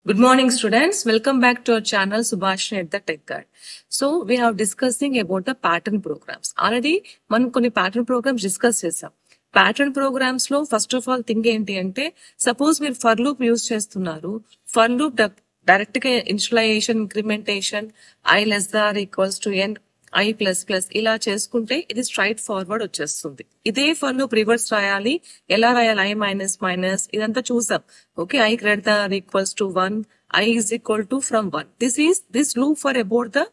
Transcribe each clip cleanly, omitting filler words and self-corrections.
Good morning, students. Welcome back to our channel Subhashini at the Tech Guide. So we have discussing about the pattern programs. Already మనం కొన్ని pattern programs discuss చేసాం. Pattern programs లో first of all thing ఏంటి అంటే suppose మీరు for loop use చేస్తున్నారు. For loop direct గా initialization, incrementation, i less than equals to n, i plus plus ఇలా చేసుకుంటే ఇది స్ట్రైట్ ఫార్వర్డ్ వచ్చేస్తుంది. ఇదే ఫర్ లూప్ రివర్స్ రాయాలి. ఎలా రాయాలి? ఐ మైనస్ మైనస్ ఇదంతా చూసాం. Okay, I greater than equals to 1, I is equal to from 1. This loop for about the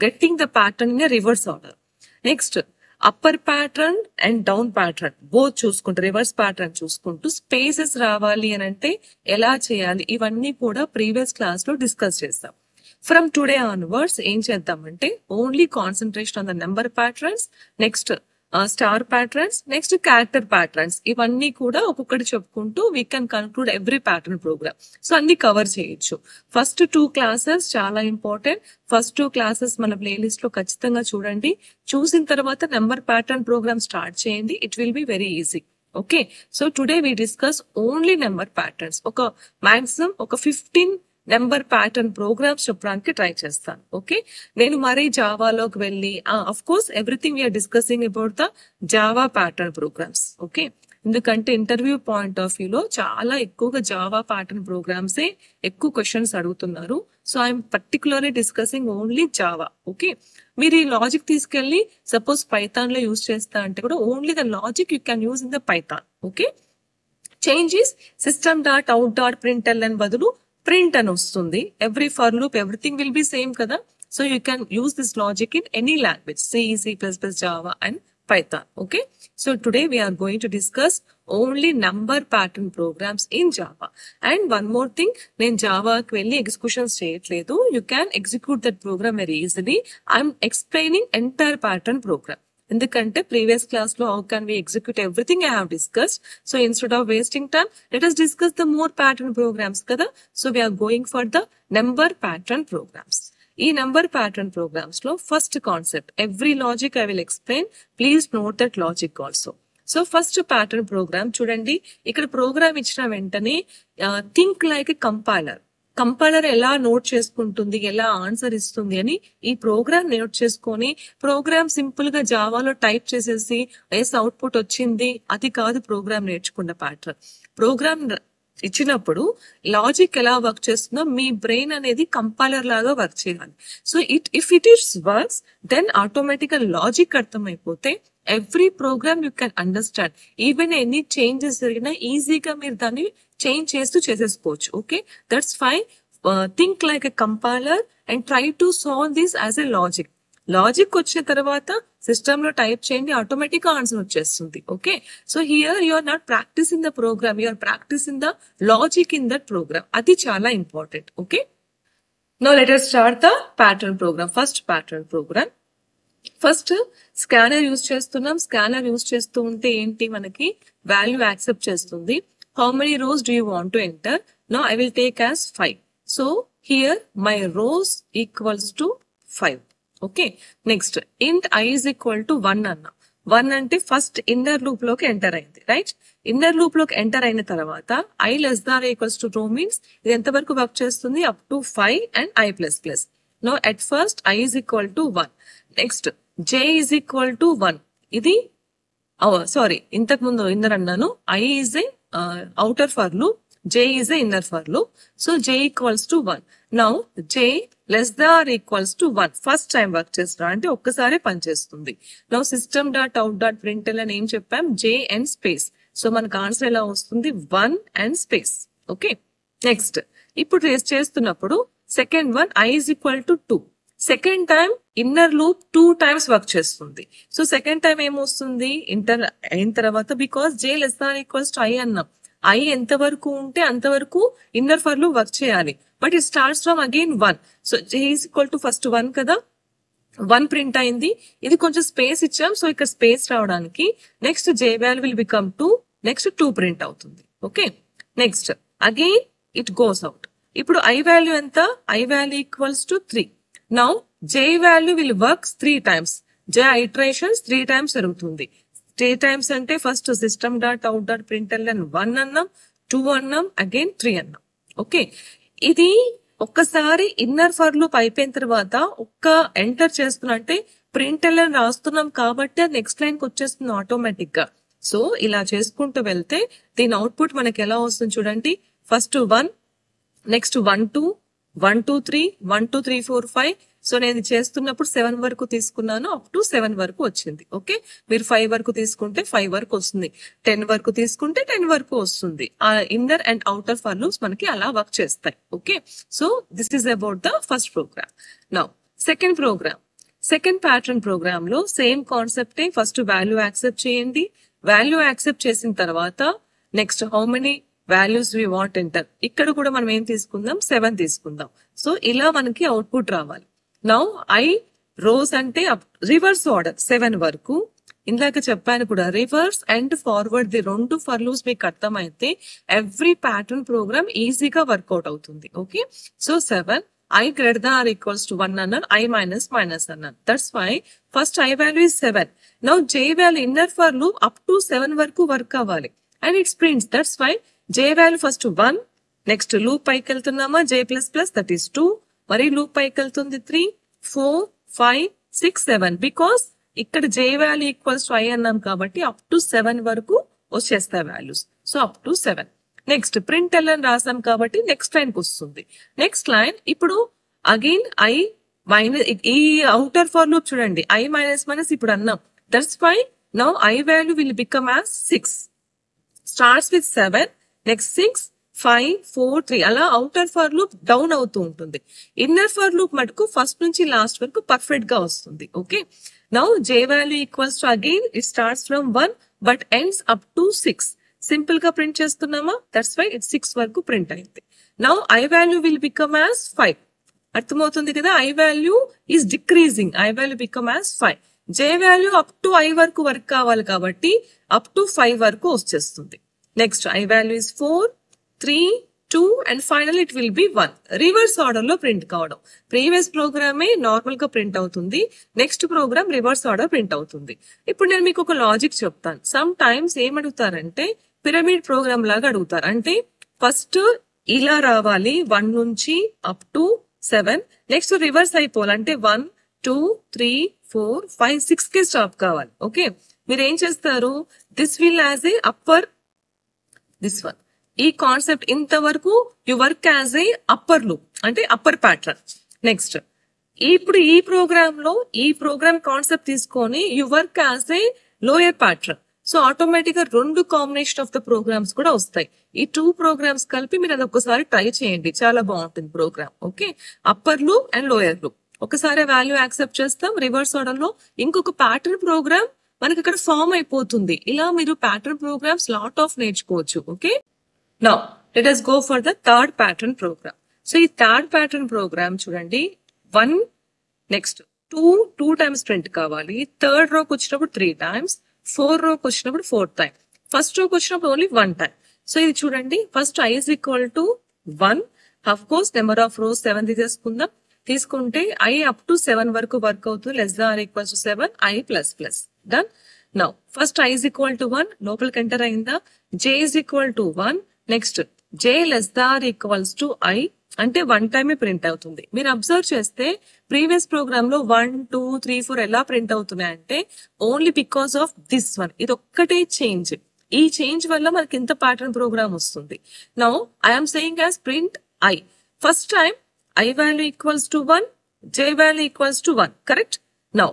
getting the pattern in reverse order. Next upper pattern and down pattern both చూసుకుంటూ reverse pattern చూసుకుంటూ spaces రావాలి అని అంటే ఎలా చేయాలి, ఇవన్నీ కూడా previous class లో డిస్కస్ చేస్తాం. ఫ్రమ్ టుడే ఆన్వర్డ్స్ ఏం చేద్దామంటే only concentration on the number patterns, next star patterns, next character patterns, ఇవన్నీ కూడా ఒక్కొక్కటి చెప్పుకుంటూ we can conclude every pattern program. So అన్ని కవర్ చేయొచ్చు. ఫస్ట్ 2 క్లాసెస్ చాలా ఇంపార్టెంట్. ఫస్ట్ 2 క్లాసెస్ మన ప్లేలిస్ట్ లో ఖచ్చితంగా చూడండి. చూసిన తర్వాత నెంబర్ ప్యాటర్న్ ప్రోగ్రామ్ స్టార్ట్ చేయండి. It will be very easy. Okay, so today we discuss only number patterns. ఒక మాక్సిమం ఒక 15 నెంబర్ ప్యాటర్న్ ప్రోగ్రామ్స్ చెప్పడానికి ట్రై చేస్తాను. ఓకే, నేను మరీ జావాలోకి వెళ్ళి of course everything we're discussing about the Java pattern programmes. Okay, ఎందుకంటే ఇంటర్వ్యూ పాయింట్ ఆఫ్ వ్యూ లో చాలా ఎక్కువగా జావా ప్యాటర్న్ ప్రోగ్రామ్స్ ఎక్కువ క్వశ్చన్స్ అడుగుతున్నారు. So I'm particularly discussing only Java. Okay, మీరు ఈ లాజిక్ తీసుకెళ్లి సపోజ్ పైథాన్ లో యూజ్ చేస్తా అంటే కూడా only the logic you can use in the Python. Okay, changes system dot out dot println బదులు ప్రింట్ అని వస్తుంది. Every for loop everything will be same కదా. So you can use this logic in any language, C++, Java and Python. Okay, so today we are going to discuss only number pattern programs in Java. And one more thing, నేను జావాకి వెళ్ళి executions చేయట్లేదు. You can execute that program very easily. I'm explaining entire pattern program. ఎందుకంటే previous class లో how can we execute everything I have discussed. So instead of wasting time let us discuss the more pattern programs కదా. So we're going for the number pattern programs. ఈ number pattern programs లో first concept every logic I will explain. Please note that logic also. So first pattern programme చూడండి. ఇక్కడ program ఇచ్చిన వెంటనే think like a compiler. Compiler ఎలా note చేసుకుంటుంది, ఎలా answer ఇస్తుంది అని ఈ ప్రోగ్రామ్ నోట్ చేసుకొని ప్రోగ్రామ్ సింపుల్ గా జావాలో టైప్ చేసేసి ఎస్ అవుట్పుట్ వచ్చింది, అది కాదు ప్రోగ్రామ్ నేర్చుకున్న ప్యాటర్న్. ప్రోగ్రామ్ ఇచ్చినప్పుడు లాజిక్ ఎలా వర్క్ చేస్తుందో మీ బ్రెయిన్ అనేది కంపైలర్ లాగా వర్క్ చేయాలి. So if it is works then automatic గా లాజిక్ అర్థమైపోతే every program you can understand. Even any changes జరిగినా ఈజీగా మీరు దాన్ని చేంజ్ చేస్తూ చేసేసుకోవచ్చు. Okay, that's fine. Think like a compiler and try to solve this as a logic. Logic వచ్చిన తర్వాత సిస్టమ్ లో టైప్ చేయండి, ఆటోమేటిక్ గా ఆన్సర్ వచ్చేస్తుంది. Okay, so here you are not practising the program, you are practising the logic in that program. అది చాలా important. Okay, now let us start the pattern program. First pattern program. First scanner use చేస్తున్నాం. Scanner use చేస్తూ ఉంటే ఏంటి, మనకి value accept చేస్తుంది. How many rows do you want to enter? Now I will take as 5. So here my rows equals to 5. Okay, next int i is equal to 1 అన్న. 1 అంటే first inner loop లోకి enter అయింది, right? Inner loop లోకి enter అయిన తర్వాత i less than equals to 2 means ఇది ఎంతవరకు work చేస్తుంది? Up to 5 and i plus plus. No at first i is equal to 1. Next j is equal to 1. ఇది sorry ఇంతకు ముందు ఇన్నర్ అన్నాను. I is a outer for loop, j is a inner for loop. So j equals to 1. Now j less than or equals to 1. First time work చేస్తున్నా అంటే ఒక్కసారి పనిచేస్తుంది. Now system dot out dot println అని ఏం చెప్పాం? j and space. So మనకు answer ఎలా వస్తుంది? 1 and space. ఓకే, నెక్స్ట్ ఇప్పుడు రేస్ చేస్తున్నప్పుడు second one i is equal to 2. Second time inner loop 2 times work చేస్తుంది. సో సెకండ్ టైం ఏమొస్తుంది? ఇంటర్ అయిన తర్వాత because J less than equals to I అన్నాం. ఐ ఎంత వరకు ఉంటే అంతవరకు ఇన్నర్ ఫర్ లూప్ వర్క్ చేయాలి. But it starts from again 1. So J is equal to first 1 కదా, 1 ప్రింట్ అయింది. ఇది కొంచెం స్పేస్ ఇచ్చాం, సో ఇక్కడ స్పేస్ రావడానికి next J value will become 2. Next 2 print అవుతుంది. Okay, next again it goes out. ఇప్పుడు ఐ వాల్యూ ఎంత? I value equals to 3. Now j value will works 3 times. j iterations 3 times జరుగుతుంది. 3 times అంటే first system dot out dot println 1 అన్నాం, 2 అన్నాం, again 3 అన్నాం. Okay, ఇది ఒక్కసారి ఇన్నర్ ఫర్ లూప్ అయిపోయిన తర్వాత ఒక్క ఎంటర్ చేస్తున్నా అంటే ప్రింట్ అని రాస్తున్నాం కాబట్టి అది నెక్స్ట్ లైన్ కి వచ్చేస్తుంది ఆటోమేటిక్ గా. సో ఇలా చేసుకుంటూ వెళ్తే దీని అవుట్పుట్ మనకి ఎలా వస్తుంది చూడండి. First 1, next 1 2 1 2 3 1 2 3 4 5. సో నేను చేస్తున్నప్పుడు 7 వరకు తీసుకున్నాను, అప్ టు 7 వరకు వచ్చింది. ఓకే, మీరు 5 వరకు తీసుకుంటే 5 వరకు వస్తుంది, 10 వరకు తీసుకుంటే 10 వరకు వస్తుంది. ఆ inner and outer for loops మనకి అలా వర్క్ చేస్తాయి. Okay, so this is about the first program. Now second program, second pattern program లో సేమ్ కాన్సెప్టే. ఫస్ట్ వాల్యూ యాక్సెప్ట్ చేయండి. వాల్యూ యాక్సెప్ట్ చేసిన తర్వాత next how many values we want enter. ఇక్కడ కూడా మనం ఏం తీసుకుందాం, 7 తీసుకుందాం. సో ఇలా మనకి అవుట్పుట్ రావాలి. నౌ ఐ రోస్ అంటే రివర్స్ ఆర్డర్ 7 వరకు. ఇందాక చెప్పాను కూడా రివర్స్ అండ్ ఫార్వర్డ్ ది రెండు ఫర్ లూప్స్ మీకు అర్థమైతే ఎవ్రీ ప్యాటర్న్ ప్రోగ్రామ్ ఈజీగా వర్కౌట్ అవుతుంది. Okay, so 7 I greater than or equals to 1 అన్నాను, I minus అన్నాను. That's why first I value is 7. Now J value inner for loop up to 7 వరకు work అవ్వాలి and it prints. That's why J value first 1, next loop పైకి వెళ్తున్నామా J plus plus that is 2, మరి loop పైకి వెళ్తుంది 3 4 5 6 7 because ఇక్కడ J value equals to I అన్నాం కాబట్టి up to 7 వరకు వచ్చేస్తాయి values. So up to 7. Next print l అని రాసాం కాబట్టి నెక్స్ట్ లైన్ కి వస్తుంది. నెక్స్ట్ లైన్ ఇప్పుడు అగైన్ ఐ మైనస్, ఈ అవుటర్ ఫర్ లూప్ చూడండి ఐ మైనస్ మైనస్ ఇప్పుడు అన్నాం. That's why now I value will become as 6. Starts with 7, next 6 5 4 3 అలా అవుటర్ ఫర్ లూప్ డౌన్ అవుతూ ఉంటుంది. ఇన్నర్ ఫర్ లూప్ మటుకు ఫస్ట్ నుంచి లాస్ట్ వరకు పర్ఫెక్ట్ గా వస్తుంది. Okay, now J value equals to again it starts from 1 but ends up to 6. Simple గా print చేస్తున్నామా, దట్స్ వై ఇట్ 6 వరకు ప్రింట్ అయింది. Now I value will become as 5. అర్థమవుతుంది కదా, I value is decreasing, I value become as 5. J value up to I వరకు work కావాలి కాబట్టి up to 5 వరకు వచ్చేస్తుంది. Next i value is 4 3 2 and final it will be 1. Reverse order లో print కావడం. Previous ప్రోగ్రామే నార్మల్ గా ప్రింట్ అవుతుంది, next program reverse order print అవుతుంది. ఇప్పుడు నేను మీకు ఒక లాజిక్ చెప్తాను. సమ్ టైమ్స్ ఏమడుగుతారంటే పిరమిడ్ ప్రోగ్రామ్ లాగా అడుగుతారు. అంటే ఫస్ట్ ఇలా రావాలి 1 నుంచి అప్ టు 7, నెక్స్ట్ రివర్స్ అయిపోవాలి అంటే 1 2 3 4 5 6 కి స్టాప్ కావాలి. ఓకే, మీరు ఏం చేస్తారు, this will as a upper, this one, ఈ కాన్సెప్ట్ ఇంతవరకు you work as a upper loop అంటే అప్పర్ ప్యాటర్న్. నెక్స్ట్ ఇప్పుడు ఈ ప్రోగ్రామ్ లో ఈ ప్రోగ్రామ్ కాన్సెప్ట్ తీసుకొని you work as a lower pattern. So automatic గా 2 కాంబినేషన్ ఆఫ్ ద ప్రోగ్రామ్స్ కూడా వస్తాయి. ఈ 2 ప్రోగ్రామ్స్ కలిపి మీరు అది ఒకసారి ట్రై చేయండి, చాలా బాగుంటుంది program. Okay, upper loop and lower loop. ఒకసారి వాల్యూ యాక్సెప్ట్ చేస్తాం, రివర్స్ ఆర్డర్ లో ఇంకొక ప్యాటర్న్ ప్రోగ్రామ్ మనకి ఇక్కడ ఫామ్ అయిపోతుంది. ఇలా మీరు ప్యాటర్న్ ప్రోగ్రామ్స్ లాట్ ఆఫ్ నేర్చుకోవచ్చు. Okay, now let us go for the third pattern program. So ఈ థర్డ్ ప్యాటర్న్ ప్రోగ్రామ్ చూడండి, 1 నెక్స్ట్ 2 టైమ్స్ ప్రింట్ కావాలి, థర్డ్ రోకి వచ్చినప్పుడు 3 టైమ్స్, 4 రోకి వచ్చినప్పుడు 4 టైమ్, ఫస్ట్ రోకి వచ్చినప్పుడు ఓన్లీ 1 టైమ్. సో ఇది చూడండి, first I is equal to 1, of course number of rows 7 తీసుకుందాం. తీసుకుంటే ఐ అప్ టు 7 వరకు వర్క్ అవుతుంది, less than or equals to 7 I plus plus. Done. Now first I is equal to 1 లోపలికి enter అయిందా, J is equal to 1, next J less than or equals to I అంటే 1 టైమే print అవుతుంది. మీరు observe చేస్తే previous program లో 1 2 3 4 ఎలా print అవుతున్నాయంటే only because of this one, ఇది ఒక్కటే చేంజ్. ఈ చేంజ్ వల్ల మనకి ఇంత ప్యాటర్న్ ప్రోగ్రామ్ వస్తుంది. Now I'm saying as print I. First time I value equals to 1, J value equals to 1, correct. Now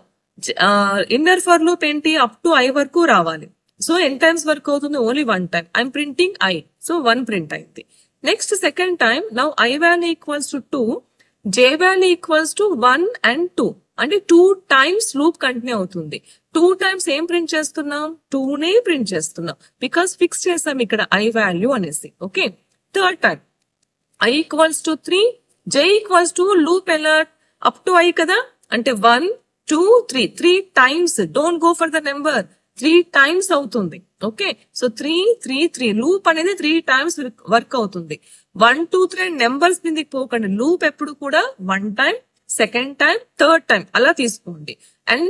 inner for loop ఏంటి, up to I వరకు రావాలి. సో ఎన్ టైమ్స్ వర్క్ అవుతుంది, only 1 time. I'm printing I, so 1 print అయింది. Next second time now I value equals to 2, J value equals to 1 and 2 అంటే 2 times loop continue అవుతుంది. 2 times ఏం print చేస్తున్నాం, 2నే print చేస్తున్నాం because fix చేసాం ఇక్కడ I value అనేసి. Okay, third time I equals to 3, J equals to loop ఎలా up to I కదా అంటే 1 2 3 3 times, don't go for the number, 3 times అవుతుంది. ఓకే, సో 3 3 3 లూప్ అనేది 3 టైమ్స్ వర్క్ అవుతుంది. 1 2 3 నెంబర్స్ మీదకి పోకండి, లూప్ ఎప్పుడు కూడా 1 time, second time, third time అలా తీసుకోండి. And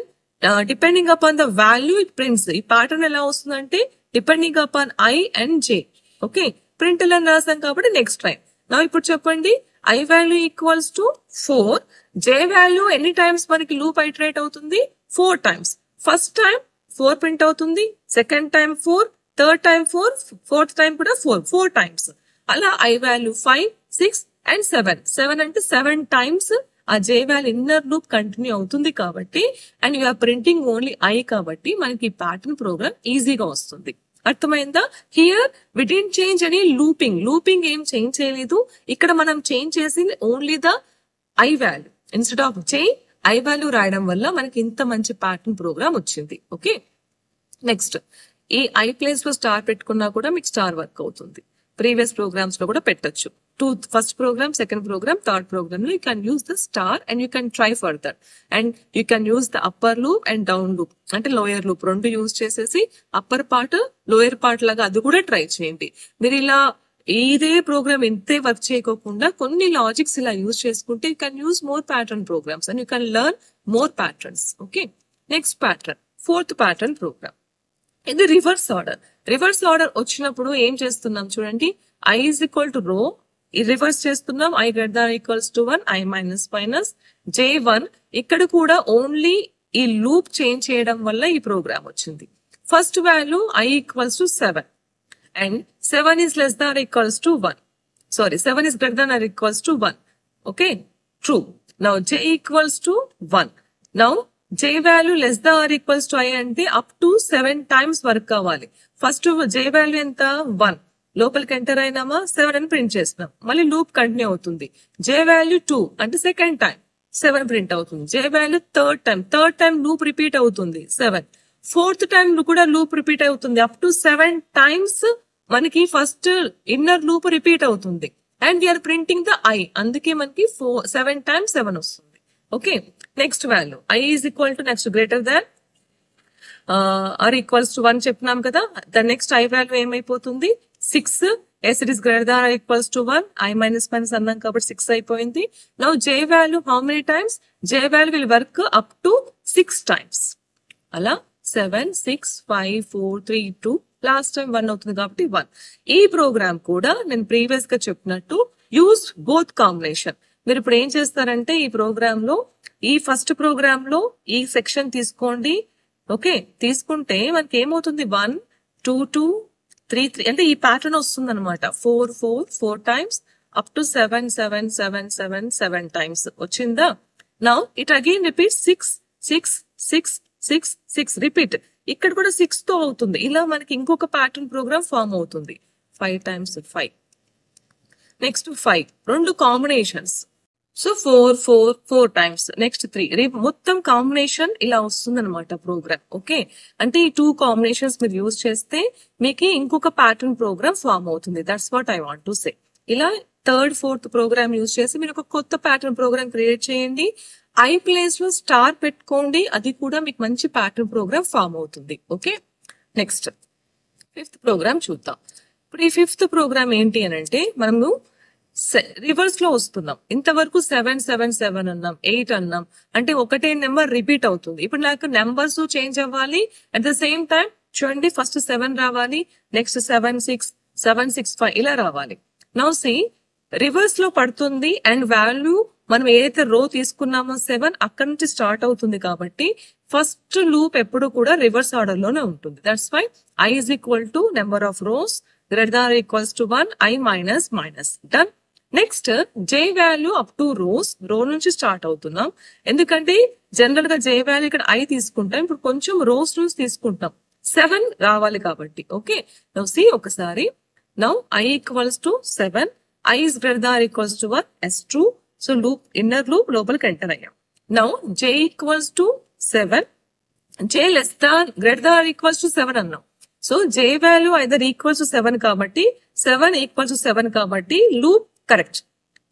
depending upon the value it prints. ఈ ప్యాటర్న్ ఎలా వస్తుందంటే depending upon I and J. Okay, print ఎలా రాసాం కాబట్టి నెక్స్ట్ టైం. నా ఇప్పుడు చెప్పండి I value equals to 4. J value ఎన్ని టైమ్స్ మనకి లూప్ ఐటరేట్ అవుతుంది 4 టైమ్స్. ఫస్ట్ టైం 4 ప్రింట్ అవుతుంది, second time 4, third time 4, fourth time కూడా 4 టైమ్స్. అలా I value 5, 6 and 7 అంటే 7 టైమ్స్ ఆ J value inner loop continue అవుతుంది కాబట్టి, and you are printing only I కాబట్టి మనకి ఈ ప్యాటర్న్ ప్రోగ్రామ్ ఈజీగా వస్తుంది. అర్థమైందా? Here we didn't change any looping ఏం చేంజ్ చేయలేదు. ఇక్కడ మనం చేంజ్ చేసింది only the I value. Instead of I value రాయడం వల్ల మనకి ఇంత మంచి ప్యాటర్న్ ప్రోగ్రామ్ వచ్చింది. ఓకే, నెక్స్ట్ ఈ I ప్లేస్ లో స్టార్ పెట్టుకున్నా కూడా మీకు స్టార్ వర్క్ అవుతుంది. ప్రీవియస్ ప్రోగ్రామ్స్ లో కూడా పెట్టొచ్చు. First program, second program, third program లో you can use the star and you can try further. And you can use the upper loop and down loop అంటే lower loop రెండు use చేసేసి upper part lower part లాగా అది కూడా try చేయండి. మీరు ఇలా ఇదే ప్రోగ్రామ్ ఇంతే వర్క్ చేయకోకుండా కొన్ని లాజిక్స్ ఇలా యూజ్ చేసుకుంటే you can use more pattern programs and you can learn more patterns. Okay, next pattern, fourth pattern program. ఇది రివర్స్ ఆర్డర్ వచ్చినప్పుడు ఏం చేస్తున్నాం చూడండి. I is equal to row reverse చేస్తున్నాం. I greater than or equals to 1, I minus J1. ఇక్కడ కూడా only ఈ loop change చేయడం వల్ల ఈ ప్రోగ్రామ్ వచ్చింది. First value I equals to 7 and 7 is less than or equals to 1. Sorry, 7 is greater than or equals to 1. Okay, true. Now J equals to 1. Now J value less than or equals to I అంటే up to 7 times work కావాలి. First J value ఎంత 1, లోపలికి enter అయినామా 7 అని print చేసినాం, మళ్ళీ loop continue అవుతుంది. J value 2 అంటే second time 7 print అవుతుంది. J value third time loop repeat అవుతుంది 7. ఫోర్త్ టైం కూడా లూప్ రిపీట్ అవుతుంది. అప్ టు 7 టైమ్స్ మనకి ఫస్ట్ ఇన్నర్ లూప్ రిపీట్ అవుతుంది. And we are printing the I, అందుకే మనకి 7 times 7 వస్తుంది. Okay, next value I is equal to next greater than or equals to 1 చెప్పినాం కదా. ద నెక్స్ట్ I వాల్యూ ఏమైపోతుంది 6. Yes, it is greater than or equals to 1. I minus అన్నాం కాబట్టి 6 అయిపోయింది. Now J value how many times? J value will work up to 6 times. అలా 7, 6, 5, 4, 3, 2 last time 1 అవుతుంది కాబట్టి 1. ఈ ప్రోగ్రామ్ కూడా నేను ప్రీవియస్ గా చెప్పినట్టు యూజ్ బోత్ కాంబినేషన్. మీరు ఇప్పుడు ఏం చేస్తారంటే ఈ ప్రోగ్రామ్ లో ఈ ఫస్ట్ ప్రోగ్రామ్ లో ఈ సెక్షన్ తీసుకోండి. ఓకే, తీసుకుంటే మనకి ఏమవుతుంది 1, 2, 2, 3, 3 అంటే ఈ ప్యాటర్న్ వస్తుంది అనమాట. 4, 4, 4 టైమ్స్ అప్ టు 7, 7, 7, 7, 7 టైమ్స్ వచ్చిందా. Now it again repeat 6, 6, 6, 6, 6 repeat. ఇక్కడ కూడా 6 తో అవుతుంది. ఇలా మనకి ఇంకొక ప్యాటర్న్ ప్రోగ్రామ్ ఫామ్ అవుతుంది. 5 times 5. నెక్స్ట్ 5 రెండు కాంబినేషన్స్. సో 4, 4, 4 టైమ్స్ నెక్స్ట్ 3 మొత్తం కాంబినేషన్ ఇలా వస్తుంది అనమాట ప్రోగ్రామ్. ఓకే, అంటే ఈ 2 కాంబినేషన్స్ మీరు యూజ్ చేస్తే మీకు ఇంకొక ప్యాటర్న్ ప్రోగ్రామ్ ఫామ్ అవుతుంది. That's what I want to say. ఇలా థర్డ్, ఫోర్త్ ప్రోగ్రామ్ యూజ్ చేసి మీరు ఒక కొత్త ప్యాటర్న్ ప్రోగ్రామ్ క్రియేట్ చేయండి. I ప్లేస్ లో స్టార్ పెట్టుకోండి, అది కూడా మీకు మంచి ప్యాటర్న్ ప్రోగ్రామ్ ఫామ్ అవుతుంది. ఓకే, నెక్స్ట్ ఫిఫ్త్ ప్రోగ్రామ్ చూద్దాం. ఇప్పుడు ఈ ఫిఫ్త్ ప్రోగ్రామ్ ఏంటి అని అంటే మనము రివర్స్ లో వస్తున్నాం. ఇంతవరకు 7, 7, 7 అన్నాం, 8 అన్నాం, అంటే ఒకటే నెంబర్ రిపీట్ అవుతుంది. ఇప్పుడు నాకు నెంబర్స్ చేంజ్ అవ్వాలి. అట్ ద సేమ్ టైం చూడండి, ఫస్ట్ 7 రావాలి, నెక్స్ట్ 7, 6, 7, 6, 5 ఇలా రావాలి. నౌ సీ రివర్స్ లో పడుతుంది అండ్ వాల్యూ మనం ఏదైతే రో తీసుకున్నామో 7 అక్కడ నుంచి స్టార్ట్ అవుతుంది కాబట్టి ఫస్ట్ లూప్ ఎప్పుడు కూడా రివర్స్ ఆర్డర్ లోనే ఉంటుంది. That's why I is equal to number of rows greater than or equals to 1, I minus done. Next J value up to row నుంచి స్టార్ట్ అవుతున్నాం. ఎందుకంటే జనరల్ గా J వాల్యూ ఇక్కడ I తీసుకుంటాం, ఇప్పుడు కొంచెం రోస్ నుంచి తీసుకుంటాం, 7 రావాలి కాబట్టి. ఓకే, నౌ సీ ఒకసారి. Now I equals to 7, I is greater than or equals to 1, S true. So loop inner loop లోపలికి ఎంటర్ అయ్యాం. Now J equals to 7, J less than greater than or equals to 7 అన్నాం. So J value either equals to 7 కాబట్టి 7 equals to 7 కాబట్టి loop correct.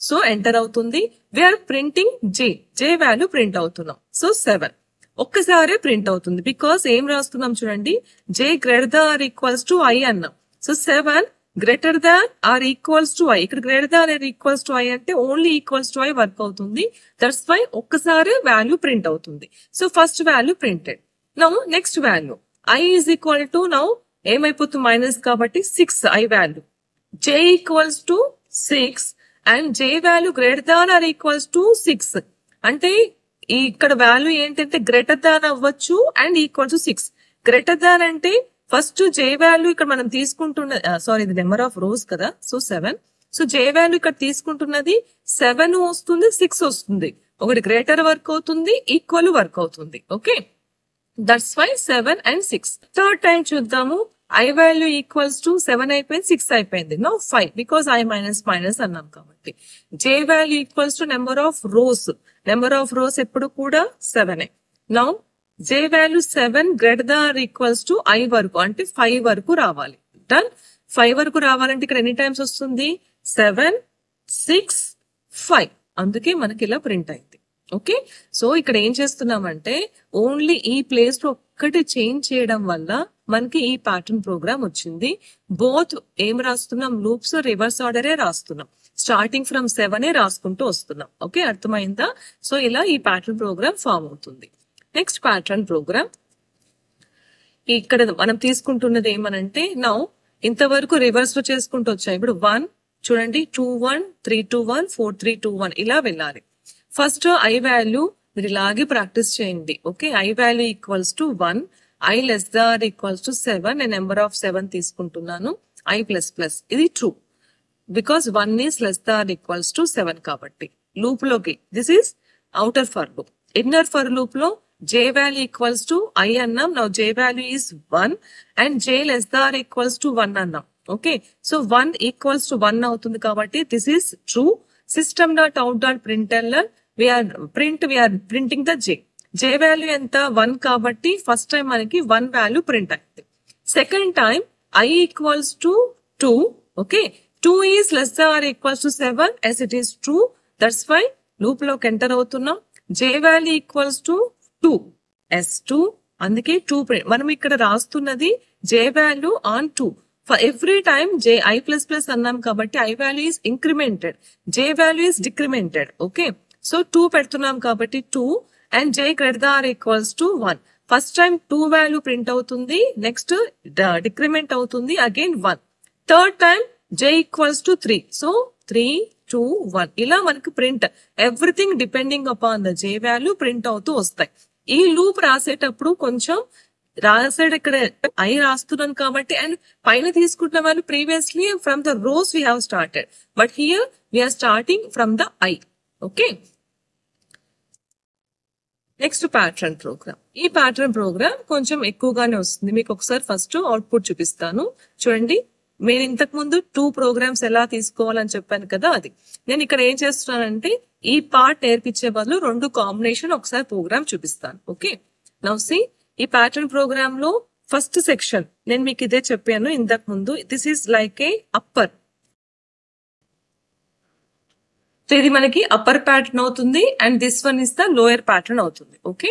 So enter అవుతుంది. We are printing J value print అవుతున్నాం. So 7 ఒక్కసారి print అవుతుంది because ఏం రాస్తున్నాం చూడండి, J greater than or equals to I అన్నాం. So 7 greater than or equals to I. ఇక్కడ greater than or equals to I అంటే only equals to I work అవుతుంది. దట్స్ వై ఒక్కసారి వాల్యూ ప్రింట్ అవుతుంది. So first value printed. Now next value I is equal to now ఏమైపోతుంది minus కాబట్టి 6 I value. J equals to 6 and J value greater than or equals to 6. అంటే ఇక్కడ value ఏంటంటే greater than అవ్వచ్చు and equal to 6. Greater than అంటే first జే value ఇక్కడ మనం తీసుకుంటున్న సారీ ఇది నెంబర్ ఆఫ్ రోస్ కదా, సో 7. సో జే వాల్యూ ఇక్కడ తీసుకుంటున్నది 7 వస్తుంది, 6 వస్తుంది. ఒకటి గ్రేటర్ వర్క్ అవుతుంది, ఈక్వల్ వర్క్ అవుతుంది. Okay, that's why 7 and 6. Third time చూద్దాము. ఐ వాల్యూ ఈక్వల్స్ టు 7 అయిపోయింది, 6 అయిపోయింది. No 5 because I minus minus అన్నాం కాబట్టి. J value equals to number of rows. Number of rows ఎప్పుడు కూడా 7. Now J value 7 greater than equals to I వరకు అంటే 5 వరకు రావాలి. డన్. 5 వరకు రావాలంటే ఇక్కడ ఎన్ని టైమ్స్ వస్తుంది? 7, 6, 5. అందుకే మనకి ఇలా ప్రింట్ అయింది. ఓకే, సో ఇక్కడ ఏం చేస్తున్నామంటే ఓన్లీ ఈ ప్లేస్ లో ఒక్కటి చేంజ్ చేయడం వల్ల మనకి ఈ ప్యాటర్న్ ప్రోగ్రామ్ వచ్చింది. బోత్ ఏం రాస్తున్నాం? లూప్స్ రివర్స్ ఆర్డరే రాస్తున్నాం. స్టార్టింగ్ ఫ్రమ్ 7 రాసుకుంటూ వస్తున్నాం. ఓకే, అర్థమైందా? సో ఇలా ఈ ప్యాటర్న్ ప్రోగ్రామ్ ఫామ్ అవుతుంది. నెక్స్ట్ ప్యాటర్న్ ప్రోగ్రామ్ ఇక్కడ మనం తీసుకుంటున్నది ఏమనంటే, నౌ ఇంతవరకు రివర్స్ లో చేసుకుంటూ వచ్చాయి. ఇప్పుడు 1 చూడండి, 2 1 3 2 1 4 3 2 1 ఇలా వెళ్ళాలి. ఫస్ట్ ఐ వాల్యూ మీరు ఇలాగే ప్రాక్టీస్ చేయండి. Okay, I value equals to 1, I less than equals to 7. నేను నెంబర్ ఆఫ్ 7 తీసుకుంటున్నాను. ఐ ప్లస్ ప్లస్ ఇది true because 1 is less than equals to 7 కాబట్టి. లూప్ లోకి this is outer for loop. Inner for loop లో జే value equals to I అన్నాం. Now J value is 1 and J less than equals to 1 అన్నాం. Okay, so 1 equals to 1 అవుతుంది కాబట్టి this is true. System dot out dot println we are printing the j value ఎంత? 1 కాబట్టి first time మనకి 1 value print అయింది. Second time i equals to 2. Okay, 2 is less than or equals to 7 as it is true. That's why loop లోకి enter అవుతున్నాం. j value equals to 2 s2. అందుకే 2 print. మనం ఇక్కడ రాస్తున్నది j value on 2. For every time i plus plus అన్నాం కాబట్టి i value is incremented, j value is decremented. Okay, so 2 పెడుతున్నాం కాబట్టి 2 and j greater than or equals to 1. First time 2 value print అవుతుంది, next decrement అవుతుంది, again 1. Third time j equals to 3. So 3 2 1 ఇలా మనకు print everything depending upon the j value print అవుతూ వస్తాయి. ఈ loop రాసేటప్పుడు కొంచెం రాసేట ఇక్కడ ఐ రాస్తున్నాను కాబట్టి అండ్ పైన తీసుకుంటున్న వాళ్ళు previously from the rows we have started, but here we are starting from the I. Okay, next pattern program. ఈ ప్యాటర్న్ ప్రోగ్రామ్ కొంచెం ఎక్కువగానే వస్తుంది. మీకు ఒకసారి ఫస్ట్ అవుట్పుట్ చూపిస్తాను చూడండి. నేను ఇంతకు ముందు 2 ప్రోగ్రామ్స్ ఎలా తీసుకోవాలని చెప్పాను కదా, అది నేను ఇక్కడ ఏం చేస్తున్నానంటే ఈ పార్ట్ నేర్పించే బదులు 2 కాంబినేషన్ ఒకసారి ప్రోగ్రామ్ చూపిస్తాను. ఓకే, నౌ సీ ఈ ప్యాటర్న్ ప్రోగ్రామ్ లో ఫస్ట్ సెక్షన్ నేను మీకు ఇదే చెప్పాను ఇంతకు ముందు. This is like A upper. So ఇది మనకి అప్పర్ ప్యాటర్న్ అవుతుంది and this one is the lower pattern అవుతుంది. ఓకే,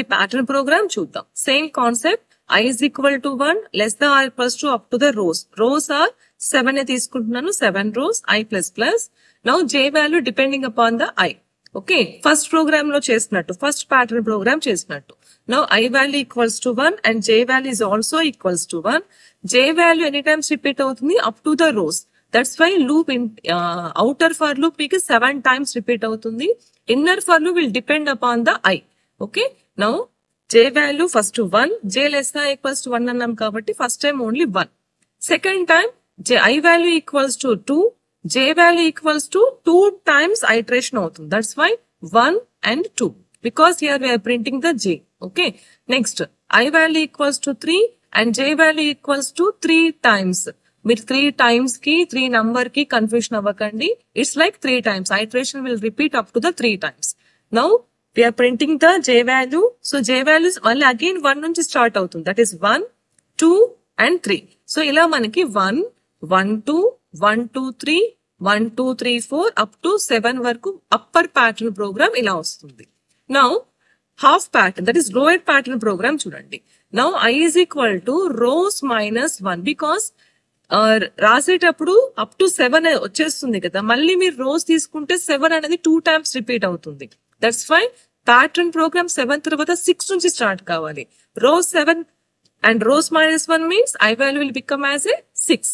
ఈ ప్యాటర్న్ ప్రోగ్రామ్ చూద్దాం. Same concept. i is equal to 1 less than or equals to up to the rows. Rows are 7 తీసుకుంటున్నాను, 7 rows, i plus plus. Now j value depending upon the i. Okay, first program లో చేసినట్టు, first pattern program చేసినట్టు. Now i value equals to 1 and j value is also equals to 1. j value any times repeat అవుతుంది up to the rows. That's why loop in outer for loop మీకు 7 times repeat అవుతుంది. Inner for loop will depend upon the i. Okay, now j value first 1, j less than equals to 1 అన్నాం కాబట్టి first time only 1. Second time i value equals to 2, j value equals to 2 times iteration అవుతుంది. That's why 1 and 2 because here we are printing the j. Okay, next i value equals to 3 and j value equals to 3 times. మీరు 3 times కి 3 number కి confusion అవ్వకండి. It's like 3 times. Iteration will repeat up to the 3 times. Now we are printing the j value. So j values మళ్ళీ again 1 నుంచి start అవుతుంది. That is 1, 2 and 3. So ఇలా మనకి 1, 1, 2, 1, 2, 3, 1, 2, 3, 4 up to 7 వరకు upper pattern programme ఇలా వస్తుంది. Now half pattern, that is lower pattern program చూడండి. Now i is equal to rows minus 1 because రాసేటప్పుడు అప్ టు 7 వచ్చేస్తుంది కదా, మళ్ళీ మీరు రోస్ తీసుకుంటే 7 అనేది 2 times రిపీట్ అవుతుంది. దట్స్ వై ప్యాటర్న్ ప్రోగ్రామ్ 7 తర్వాత 6 నుంచి స్టార్ట్ కావాలి. Rows 7 and rows minus 1 means I value will become as a 6.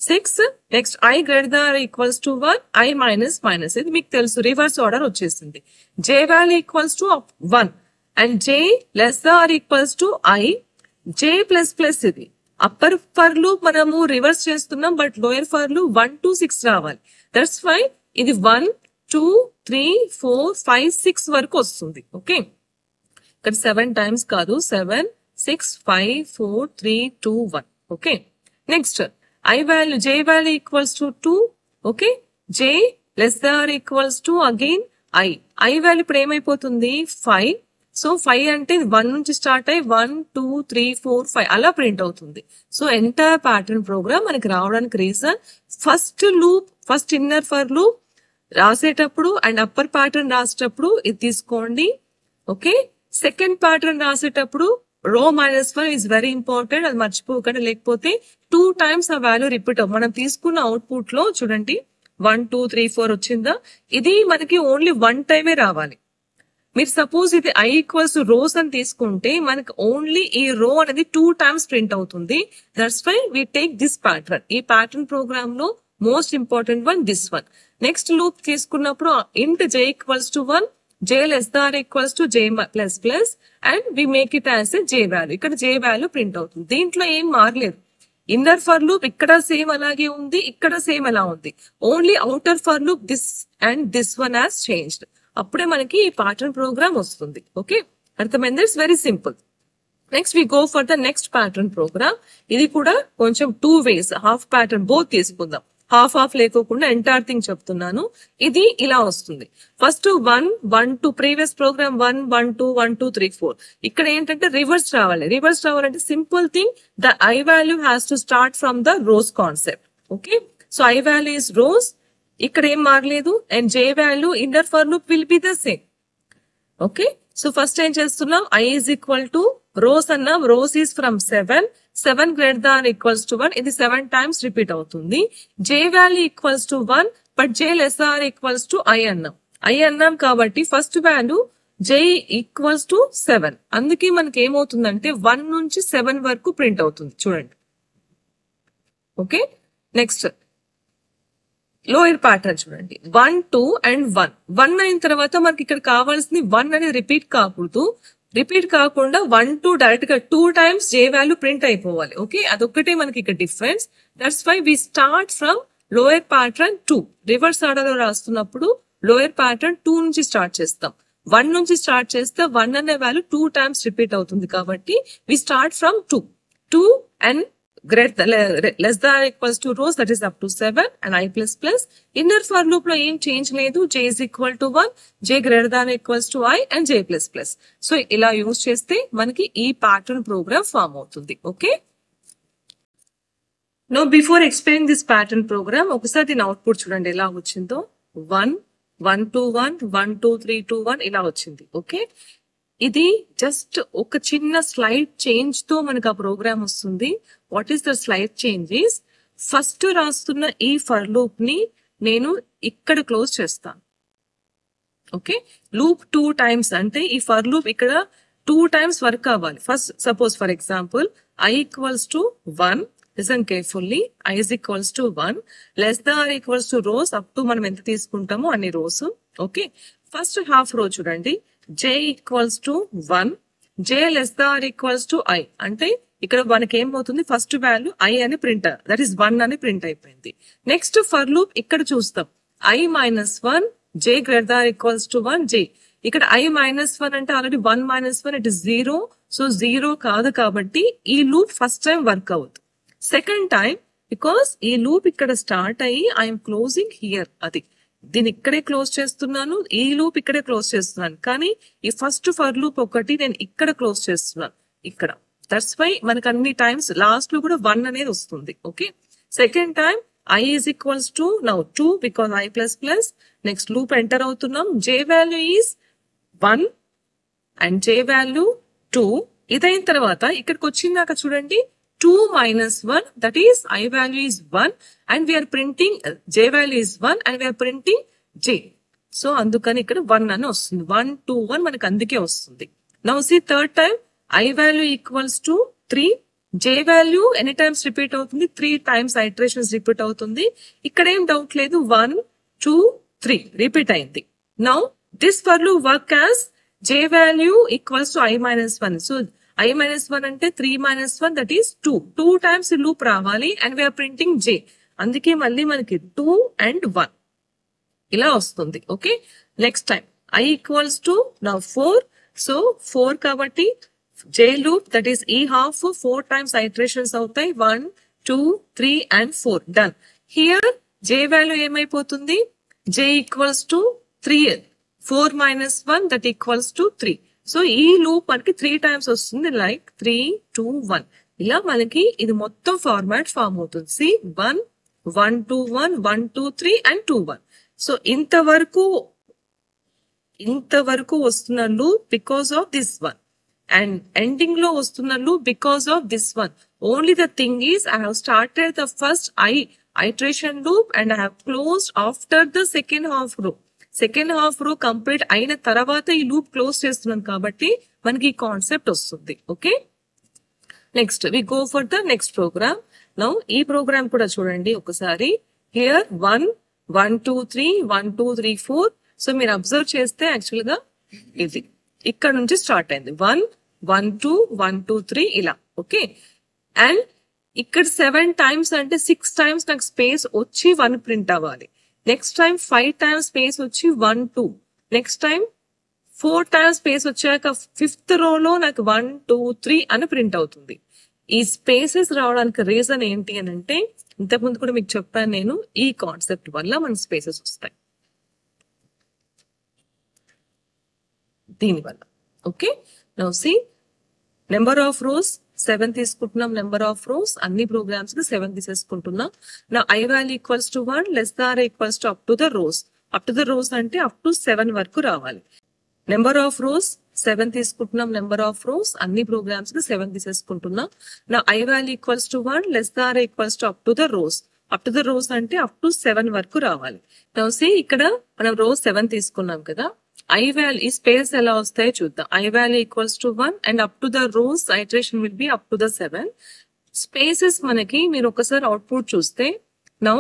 6. Next I greater than or equals to 1, I minus minus. ఇది మీకు తెలుసు, రివర్స్ ఆర్డర్ వచ్చేసింది. J value equals to 1 and J less than or equals to I, J plus plus ఇది. Upper for loop మనము reverse చేస్తున్నాం, but lower for loop 1 to 6 రావాలి. That's why ఇది 1 2 3 4 5 6 వరకు వస్తుంది. ఓకే, ఇక్కడ 7 టైమ్స్ కాదు, 7 6 5 4 3 2 1. Okay, next I value, J value equals to 2. Okay, J less than or equals to again I value ఇప్పుడు ఏమైపోతుంది 5. సో 5 అంటే 1 నుంచి స్టార్ట్ అయ్యి 1 2 3 4 5 అలా ప్రింట్ అవుతుంది. సో ఎంటైర్ ప్యాటర్న్ ప్రోగ్రామ్ మనకి రావడానికి reason first loop, first inner for loop రాసేటప్పుడు అండ్ అప్పర్ ప్యాటర్న్ రాసేటప్పుడు ఇది తీసుకోండి. ఓకే, సెకండ్ ప్యాటర్న్ రాసేటప్పుడు రో -1 ఇస్ వెరీ ఇంపార్టెంట్, అది మర్చిపోకండి. లేకపోతే 2 టైమ్స్ ఆ వాల్యూ రిపీట్ మనం తీసుకున్న అవుట్పుట్ లో చూడండి 1 2 3 4 వచ్చిందా, ఇది మనకి ఓన్లీ 1 టైమే రావాలి. మీరు సపోజ్ ఇది I ఈక్వల్స్ రోస్ అని తీసుకుంటే మనకి ఓన్లీ ఈ రో అనేది 2 టైమ్స్ ప్రింట్ అవుతుంది. That's why we take this pattern. ఈ ప్యాటర్న్ ప్రోగ్రామ్ లో most important one this one. Next loop తీసుకున్నప్పుడు int J equals to 1, J less than or equals to J plus plus and we make it as a J value. ఇక్కడ J value print అవుతుంది. దీంట్లో ఏం మారలేదు. Inner for loop ఇక్కడ same అలాగే ఉంది, ఇక్కడ సేమ్ అలా ఉంది. Only outer for loop this and this one has changed. అప్పుడే మనకి ఈ ప్యాటర్న్ ప్రోగ్రామ్ వస్తుంది. ఓకే, అర్థమైంది? It's very simple. Next we go for the next pattern program. ఇది కూడా కొంచెం 2 ways, హాఫ్ ప్యాటర్న్ బోత్ తీసుకుందాం. హాఫ్ లేకోకుండా ఎంటైర్ థింగ్ చెప్తున్నాను. ఇది ఇలా వస్తుంది. First 1 1 2 previous program 1 1 2 1 2 3 4. ఇక్కడ ఏంటంటే రివర్స్ రావాలి. రివర్స్ రావాలంటే simple thing, the I value has to start from the rows concept. Okay, so I value is rows, ఇక్కడ ఏం మారలేదు. And J value inner for loop will be the same. Okay, so first ఏం చేస్తున్నాం, I is equal to rows అన్నాం. Rows is from 7 greater than equals to 1. ఇది 7 times repeat అవుతుంది. J value equals to 1 but J less than equals to I అన్నాం కాబట్టి first value J equals to 7. అందుకే మనకి ఏమవుతుందంటే 1 నుంచి 7 వరకు ప్రింట్ అవుతుంది. చూడండి. ఓకే, నెక్స్ట్ లోయర్ ప్యాటర్న్ చూడండి. 1 2 అండ్ 1 అయిన తర్వాత మనకి ఇక్కడ కావాల్సింది 1 అనేది రిపీట్ కాకూడదు. రిపీట్ కాకుండా 1 2 డైరెక్ట్ గా 2 టైమ్స్ J వాల్యూ ప్రింట్ అయిపోవాలి. ఓకే, అదొక్కటే మనకి ఇక్కడ difference. That's why we start from lower pattern 2. Reverse order లో రాస్తున్నప్పుడు లోయర్ ప్యాటర్న్ 2 నుంచి స్టార్ట్ చేస్తాం. 1 నుంచి స్టార్ట్ చేస్తే 1 అనే వాల్యూ 2 టైమ్స్ రిపీట్ అవుతుంది కాబట్టి we start from 2 and less than or equals to rows, that is up to 7 and I plus plus. Inner for loop లో ఏం చేంజ్ లేదు. J is equal to 1, J greater than or equals to I and J plus plus. So ఇలా use చేస్తే మనకి ఈ pattern program form అవుతుంది. Okay, no before explain this pattern program ఒకసారి దీని అవుట్పుట్ చూడండి ఎలా వచ్చిందో. 1 1 2 1 1 2 3 2 1 ఇలా వచ్చింది. ఓకే, ఇది జస్ట్ ఒక చిన్న స్లైడ్ చేంజ్ తో మనకు ఆ ప్రోగ్రామ్ వస్తుంది. What is the slide changes? First రాస్తున్న ఈ ఫర్ లూప్ ని నేను ఇక్కడ క్లోజ్ చేస్తాను. ఓకే, లూప్ 2 టైమ్స్ అంటే ఈ ఫర్ లూప్ ఇక్కడ 2 టైమ్స్ వర్క్ అవ్వాలి. First suppose for example I equals to 1, listen carefully, I is equals to 1 less than or equals to rows up to మనం ఎంత తీసుకుంటామో అన్ని రోస్. ఓకే, ఫస్ట్ హాఫ్ రో చూడండి. J equals to 1, J less than or equals to I అంటే ఇక్కడ మనకి ఏమవుతుంది, ఫస్ట్ వాల్యూ I అని ప్రింట్, దట్ ఈస్ 1 అని ప్రింట్ అయిపోయింది. నెక్స్ట్ ఫర్ లూప్ ఇక్కడ చూస్తాం. I -1, J greater than or equals to 1, J. ఇక్కడ I -1 అంటే ఆల్రెడీ 1 -1 ఇట్ ఇస్ 0. సో 0 కాదు కాబట్టి ఈ లూప్ ఫస్ట్ టైం వర్క్ అవ్వదు. సెకండ్ టైం బికాస్ ఈ లూప్ ఇక్కడ స్టార్ట్ అయ్యి ఐఎమ్ క్లోజింగ్ హియర్, అది దీన్ని ఇక్కడే క్లోజ్ చేస్తున్నాను, ఈ లూప్ ఇక్కడే క్లోజ్ చేస్తున్నాను. కానీ ఈ ఫస్ట్ ఫర్ లూప్ ఒకటి నేను ఇక్కడ క్లోజ్ చేస్తున్నాను ఇక్కడ. దట్స్ వై మనకు అన్ని టైమ్స్ లాస్ట్ లో కూడా 1 అనేది వస్తుంది. Okay, second time I is equals to now 2 because I plus plus. Next loop enter అవుతున్నాం. J value is 1 and J value 2. ఇదైన తర్వాత ఇక్కడికి వచ్చిందాక చూడండి 2 - 1, that is I value is 1 and we are printing J value is 1 and we are printing J. So అందుకని ఇక్కడ 1 అని వస్తుంది. 1 2 1 మనకు అందుకే వస్తుంది. Now see third time I value equals to 3, J value any times repeat అవుతుంది, 3 times iterations repeat అవుతుంది. ఇక్కడ ఏం డౌట్ లేదు, 1 2 3 రిపీట్ అయింది. Now this for loop work as J value equals to i minus 1. So i minus 1 అంటే 3 minus 1 that is 2. 2 times ఈ loop రావాలి and we are printing జే. అందుకే మళ్ళీ మనకి 2 and 1 ఇలా వస్తుంది. Okay, next time i equals to నా 4. సో 4 కాబట్టి j loop that is e half 4 times iterations అవుతాయి, 1 2 3 and 4 done. Here j value ఏమైపోతుంది, j equals to 3, 4 minus 1 that equals to 3. So ఈ లూప్ మనకి 3 times వస్తుంది, like 3 2 1. ఇలా మనకి ఇది మొత్తం ఫార్మాట్ ఫామ్ అవుతుంది. C 1 1 2 1 1 2 3 and 2 1. సో ఇంతవరకు వస్తున్న loop because of this one, and ending లో వస్తున్న loop because of this one. Only the thing is I have started the first iteration loop and I have closed after the second half row. Second half row complete అయిన తర్వాత ఈ loop close చేస్తున్నాను కాబట్టి మనకి ఈ concept వస్తుంది. Okay, next we go for the next program. Now ఈ program కూడా చూడండి ఒకసారి. హియర్ 1 1 2 3 1 2 3 4. సో మీరు అబ్జర్వ్ చేస్తే యాక్చువల్ గా ఇది ఇక్కడ నుంచి స్టార్ట్ అయింది, 1 1 2 1 2 3 ఇలా. ఓకే, అండ్ ఇక్కడ 7 times అంటే 6 times నాకు స్పేస్ వచ్చి 1 ప్రింట్ అవ్వాలి. నెక్స్ట్ టైం 5 times స్పేస్ వచ్చి 1 2. నెక్స్ట్ టైం 4 times స్పేస్ వచ్చాక 5th row లో నాకు 1 2 3 అని ప్రింట్ అవుతుంది. ఈ స్పేసెస్ రావడానికి రీజన్ ఏంటి అని అంటే, ఇంతకుముందు కూడా మీకు చెప్పాను నేను, ఈ కాన్సెప్ట్ వల్ల మన స్పేసెస్ వస్తాయి దీనివల్ల. Okay, now see number of rows 7 తీసుకుంటున్నాం. నెంబర్ ఆఫ్ రోస్ అన్ని ప్రోగ్రామ్స్ కి 7 తీసేసుకుంటున్నాం. నా i value equals to 1 less than equals to up to the rows. Up to the rows అంటే అప్ టు 7 వరకు రావాలి. నెంబర్ ఆఫ్ రోస్ 7 తీసుకుంటున్నాం. Number of rows అన్ని ప్రోగ్రామ్స్ కి 7 తీసేసుకుంటున్నాం. నా i value equals to 1 less than equals to up to the rows. Up to the rows అంటే up to 7 వరకు రావాలి. నౌ సి ఇక్కడ మనం రోస్ 7 తీసుకున్నాం కదా, i value ఈ స్పేస్ ఎలా వస్తాయో చూద్దాం. i value equals to 1 and up to the rose iteration will be up to the 7. Spaces మనకి మీరు ఒకసారి అవుట్పుట్ చూస్తే, నౌ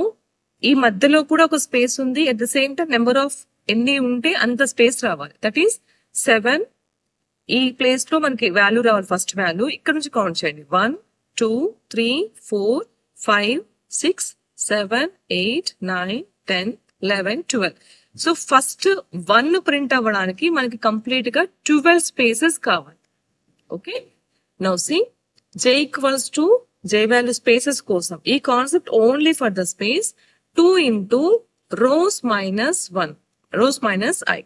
ఈ మధ్యలో కూడా ఒక స్పేస్ ఉంది. At the same time number of ఎన్ని ఉంటే అంత స్పేస్ రావాలి, దట్ ఈస్ 7. ఈ ప్లేస్ లో మనకి వాల్యూ రావాలి, ఫస్ట్ వాల్యూ. ఇక్కడ నుంచి కౌంట్ చేయండి, 1 2 3 4 5 6 7 8 9 10 11 12. సో ఫస్ట్ 1 ప్రింట్ అవ్వడానికి మనకి కంప్లీట్ గా 12 స్పేసెస్ కావాలి. Okay, now see j equals to j value spaces కోసం ఈ concept only for the space 2 into rows minus 1 rows minus i.